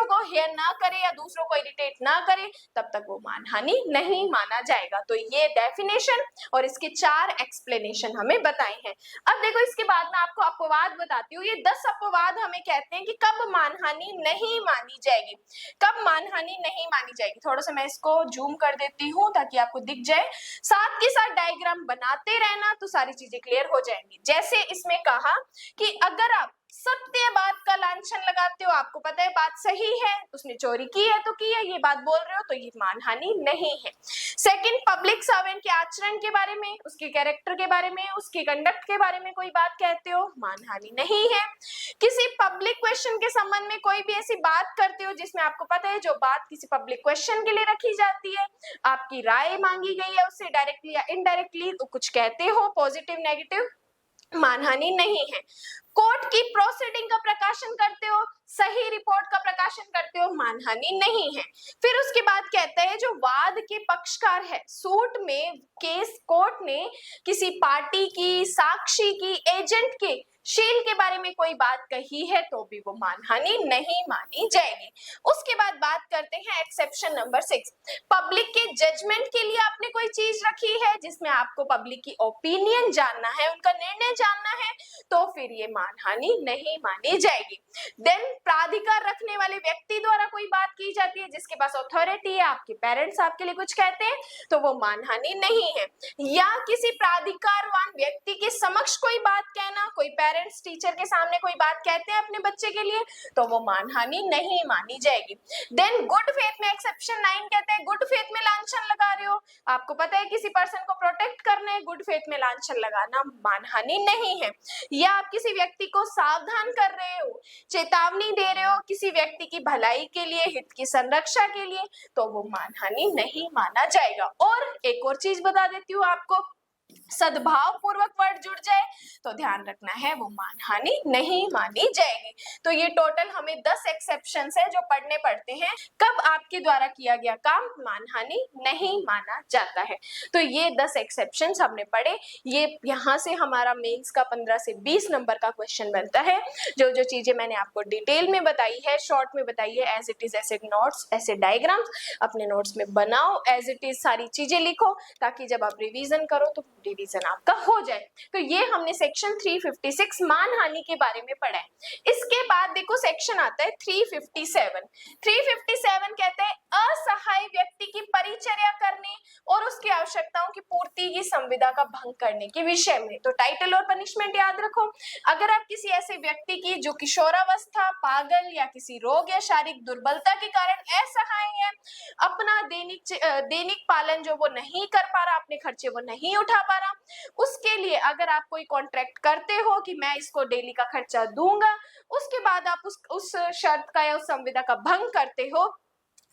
A: को हेयर ना करे या दूसरों को इरिटेट ना करे, तब तक वो मानहानि नहीं माना जाएगा। तो ये डेफिनेशन और इसके 4 एक्सप्लेनेशन हमें बताए हैं। अब देखो इसके बाद मैं आपको अपवाद बताती हूँ। ये 10 अपवाद हमें कहते हैं कि कब मानहानि नहीं मानी जाएगी, कब मानहानि नहीं मानी जाएगी। थोड़ा सा मैं इसको जूम कर देती हूँ ताकि आपको दिख जाए, साथ के साथ डायग्राम बनाते रहना तो सारी चीजें क्लियर हो जाएंगी। जैसे इसमें कहा कि अगर आप सत्य बात का लांछन लगाते हो, आपको पता है बात सही है, उसने चोरी की है तो की है, ये बात बोल रहे हो, तो ये मानहानि नहीं है। सेकंड, पब्लिक सर्वेंट के आचरण के बारे में, उसके कैरेक्टर के बारे में, उसके कंडक्ट के बारे में कोई बात कहते हो, मानहानि नहीं है। किसी पब्लिक क्वेश्चन के संबंध में कोई भी ऐसी बात करते हो जिसमें आपको पता है जो बात किसी पब्लिक क्वेश्चन के लिए रखी जाती है, आपकी राय मांगी गई है उससे डायरेक्टली या इनडायरेक्टली, तो कुछ कहते हो पॉजिटिव नेगेटिव, मानहानि नहीं है। कोर्ट की प्रोसीडिंग का प्रकाशन करते हो, सही रिपोर्ट का प्रकाशन करते हो, मानहानि नहीं है। फिर उसके बाद कहता है जो वाद के पक्षकार है, सूट में केस कोर्ट ने किसी पार्टी की, साक्षी की, एजेंट के शील के बारे में कोई बात कही है तो भी वो मानहानि नहीं मानी जाएगी। उसके बाद बात करते हैं एक्सेप्शन नंबर 6, पब्लिक के जजमेंट के लिए आपने कोई चीज रखी है जिसमें आपको पब्लिक की ओपिनियन जानना है, उनका निर्णय जानना है, तो फिर ये मानहानि नहीं मानी जाएगी। देन प्राधिकार रखने वाले व्यक्ति द्वारा कोई बात की जाती है जिसके पास अथॉरिटी है, आपके पेरेंट्स आपके लिए कुछ कहते हैं, तो वो मानहानि नहीं है। या किसी प्राधिकारवान व्यक्ति के समक्ष कोई बात कहना, कोई पेरेंट्स टीचर के सामने कोई बात कहते हैं अपने बच्चे के लिए, तो वो मानहानि नहीं मानी जाएगी। देन गुड फेथ में एक्सेप्शन 9 कहते हैं गुड फेथ में लांछन लगा रहे हो, आपको पता है किसी पर्सन को प्रोटेक्ट करना है, गुड फेथ में लांछन लगाना मानहानि नहीं है। या आप किसी व्यक्ति को सावधान कर रहे हो, चेतावनी दे रहे हो किसी व्यक्ति की भलाई के लिए, हित की संरक्षा के लिए, तो वो मानहानि नहीं माना जाएगा। और एक और चीज बता देती हूँ आपको, सद्भाव पूर्वक वर्ड जुड़ जाए तो ध्यान रखना है वो मानहानि नहीं मानी जाएगी। तो ये टोटल हमें 10 एक्सेप्शंस है जो पढ़ने पड़ते हैं, कब आपके द्वारा किया गया काम मानहानि नहीं माना जाता है। तो ये 10 एक्सेप्शंस हमने पढ़े। ये यहाँ से हमारा मेंस का 15 से 20 नंबर का क्वेश्चन बनता है। जो जो चीजें मैंने आपको डिटेल में बताई है, शॉर्ट में बताई है, एज इट इज ऐसे नोट्स, ऐसे डायग्राम्स अपने नोट्स में बनाओ, एज इट इज सारी चीजें लिखो, ताकि जब आप रिवीजन करो तो रिवीजन आपका हो जाए। तो ये हमने सेक्शन 356 मानहानि के बारे में पढ़ा है। इसके बाद देखो सेक्शन आता है 357। 357 कहते हैं असहाय व्यक्ति की परिचर्या करने और उसकी आवश्यकताओं की पूर्ति की संविदा का भंग करने के विषय में। तो टाइटल और पनिशमेंट याद रखो। अगर आप किसी ऐसे व्यक्ति की जो किशोरावस्था, पागल या किसी रोग या शारीरिक दुर्बलता के कारण असहाय है, अपना दैनिक पालन जो वो नहीं कर पा रहा, अपने खर्चे वो नहीं उठा पा रहा, उसके लिए अगर आप कोई कॉन्ट्रैक्ट करते हो कि मैं इसको डेली का खर्चा दूंगा, उसके बाद आप उस शर्त का या उस संविदा का भंग करते हो,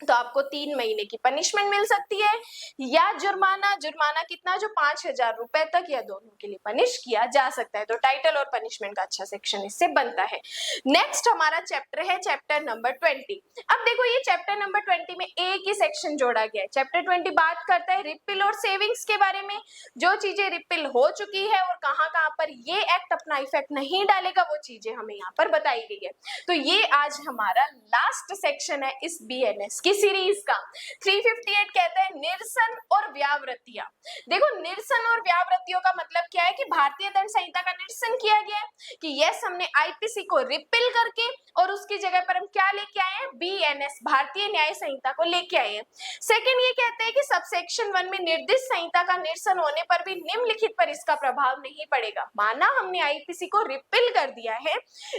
A: तो आपको 3 महीने की पनिशमेंट मिल सकती है या जुर्माना। जुर्माना कितना, जो 5,000 रुपए तक या दोनों के लिए पनिश किया जा सकता है। तो टाइटल और पनिशमेंट का अच्छा सेक्शन इससे बनता है। नेक्स्ट हमारा चैप्टर है चैप्टर नंबर 20। अब देखो ये चैप्टर नंबर 20 में एक ही सेक्शन जोड़ा गया है। चैप्टर 20 बात करता है रिपिल और सेविंग्स के बारे में, जो चीजें रिपिल हो चुकी है और कहाँ कहाँ पर ये एक्ट अपना इफेक्ट नहीं डालेगा, वो चीजें हमें यहाँ पर बताई गई है। तो ये आज हमारा लास्ट सेक्शन है इस BNS की की सीरीज का। 358 कहता है निरसन और व्यावृत्तियां। देखो निरसन और व्यावृत्तियों का मतलब क्या है कि भारतीय दंड संहिता का निरसन किया गया है कि यस हमने आईपीसी को रिपेल करके और उसकी जगह पर हम क्या लेके आए हैं, बीएनएस भारतीय न्याय संहिता को लेके आए हैं। सेकंड ये कहते हैं कि सबसेक्शन 1 में निर्दिष्ट संहिता का निरसन होने पर भी निम्नलिखित पर इसका प्रभाव नहीं पड़ेगा। माना हमने आईपीसी को रिपेल कर दिया है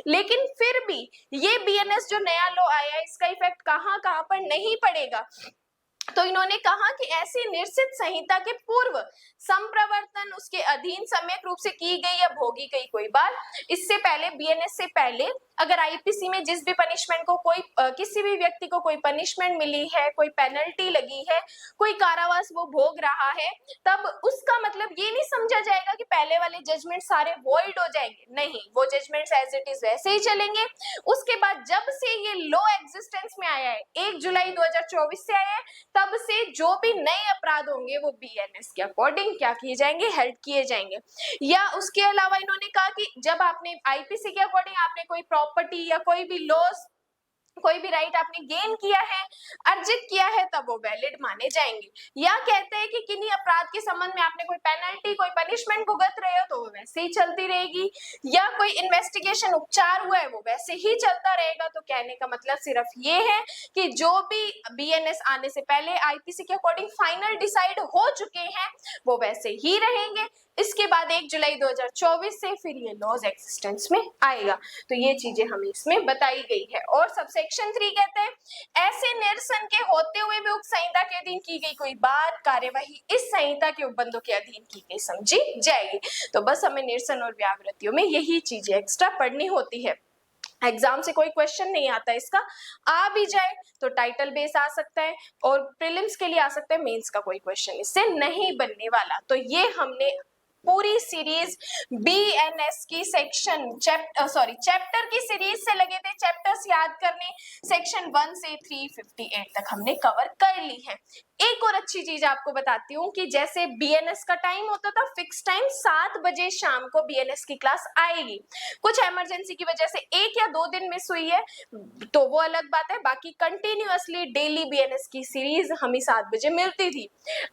A: लेकिन फिर भी ये बीएनएस जो नया लॉ आया है इसका इफेक्ट कहां कहां पर नहीं पड़ेगा। तो इन्होंने कहा कि ऐसी निश्चित संहिता के पूर्व संप्रवर्तन उसके अधीन सम्यक रूप से की गई या भोगी गई कोई बात, इससे पहले बीएनएस से पहले अगर आईपीसी में जिस भी पनिशमेंट को कोई किसी भी व्यक्ति को कोई पनिशमेंट मिली है, कोई पेनल्टी लगी है, कोई कारावास वो भोग रहा है, तब उसका मतलब ये नहीं समझा जाएगा कि पहले वाले जजमेंट सारे वॉइड हो जाएंगे। नहीं, वो जजमेंट्स एज इट इज वैसे ही चलेंगे। उसके बाद जब से ये लॉ एग्जिस्टेंस में आया है, 1 जुलाई 2024 से आया है, तब से जो भी नए अपराध होंगे वो बीएनएस के अकॉर्डिंग क्या किए जाएंगे, हेल्ड किए जाएंगे। या उसके अलावा इन्होंने कहा कि जब आपने आईपीसी के अकॉर्डिंग आपने कोई प्रॉपर्टी या कोई भी लॉस, कोई भी राइट आपने गेन किया है, अर्जित किया है, तब वो वैलिड माने जाएंगे। या कहते हैं कि किन्हीं अपराध के संबंध में आपने कोई पेनल्टी, कोई पनिशमेंट भुगत रहे हो तो वो वैसे ही चलती रहेगी, या कोई इन्वेस्टिगेशन उपचार हुआ है वो वैसे ही चलता रहेगा। तो कहने का मतलब सिर्फ ये है कि जो भी बीएनएस आने से पहले आईपीसी के अकॉर्डिंग फाइनल डिसाइड हो चुके हैं वो वैसे ही रहेंगे। इसके बाद 1 जुलाई 2024 से फिर ये लॉज एक्सिस्टेंस में आएगा। तो ये चीजें हमें इसमें बताई गई है। और सबसेक्शन 3 कहते हैं ऐसे निरसन के होते हुए भी उक्त संहिता के अधीन की गई कोई बात कार्यवाही इस संहिता के उपबंधों के अधीन की गई समझी जाएगी। तो बस हमें निरसन और व्यावृत्तियों में यही चीजें एक्स्ट्रा पढ़नी होती है। एग्जाम से कोई क्वेश्चन नहीं आता, इसका आ भी जाए तो टाइटल बेस आ सकता है और प्रीलिम्स के लिए आ सकता है, मेंस का कोई क्वेश्चन इससे नहीं बनने वाला। तो ये हमने पूरी सीरीज बीएनएस की चैप्टर की सीरीज से लगे थे चैप्टर्स याद करने, सेक्शन 1 से 358 तक हमने कवर कर ली है। एक और अच्छी चीज आपको बताती हूँ कि जैसे बीएनएस का टाइम होता था फिक्स टाइम 7 बजे शाम को बीएनएस की क्लास आएगी। कुछ इमरजेंसी की वजह से 1 या 2 दिन मिस हुई है तो वो अलग बात है, बाकी कंटिन्यूअसली डेली बीएनएस की सीरीज हमें 7 बजे मिलती थी।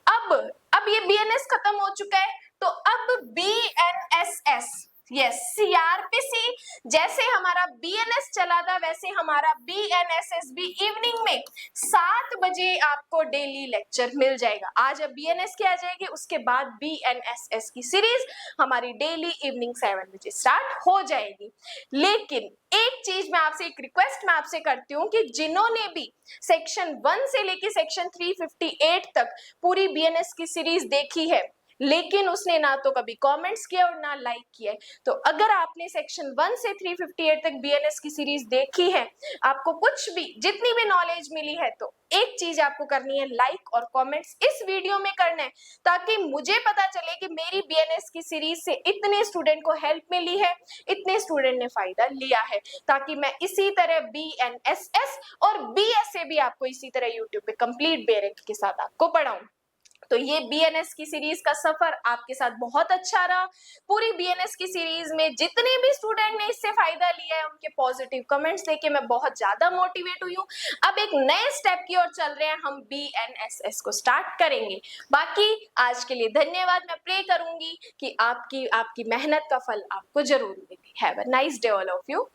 A: अब ये बीएनएस खत्म हो चुका है तो अब बीएनएसएस, यस सीआरपीसी, जैसे हमारा बीएनएस चला था वैसे हमारा बीएनएसएस भी इवनिंग में 7 बजे आपको डेली लेक्चर मिल जाएगा। आज अब बीएनएस की आ जाएगी, उसके बाद बीएनएसएस की सीरीज हमारी डेली इवनिंग 7 बजे स्टार्ट हो जाएगी। लेकिन एक चीज मैं आपसे, एक रिक्वेस्ट मैं आपसे करती हूँ कि जिन्होंने भी सेक्शन 1 से लेके सेक्शन 358 तक पूरी बीएनएस की सीरीज देखी है लेकिन उसने ना तो कभी कमेंट्स किया और ना लाइक किया है, तो अगर आपने सेक्शन 1 से 358 तक बीएनएस की सीरीज देखी है, आपको कुछ भी जितनी भी नॉलेज मिली है, तो एक चीज आपको करनी है, लाइक और कमेंट्स इस वीडियो में करना है ताकि मुझे पता चले कि मेरी बीएनएस की सीरीज से इतने स्टूडेंट को हेल्प मिली है, इतने स्टूडेंट ने फायदा लिया है, ताकि मैं इसी तरह बीएनएसएस और बीएसए भी आपको इसी तरह यूट्यूब पे कंप्लीट बेरेक्ट के साथ आपको पढ़ाऊं। तो ये बीएनएस की सीरीज का सफर आपके साथ बहुत अच्छा रहा। पूरी बीएनएस की सीरीज में जितने भी स्टूडेंट ने इससे फायदा लिया है उनके पॉजिटिव कमेंट्स देके मैं बहुत ज्यादा मोटिवेट हुई हूँ। अब एक नए स्टेप की ओर चल रहे हैं, हम बीएनएसएस को स्टार्ट करेंगे। बाकी आज के लिए धन्यवाद। मैं प्रे करूंगी कि आपकी मेहनत का फल आपको जरूर मिले। Have a nice day all of you.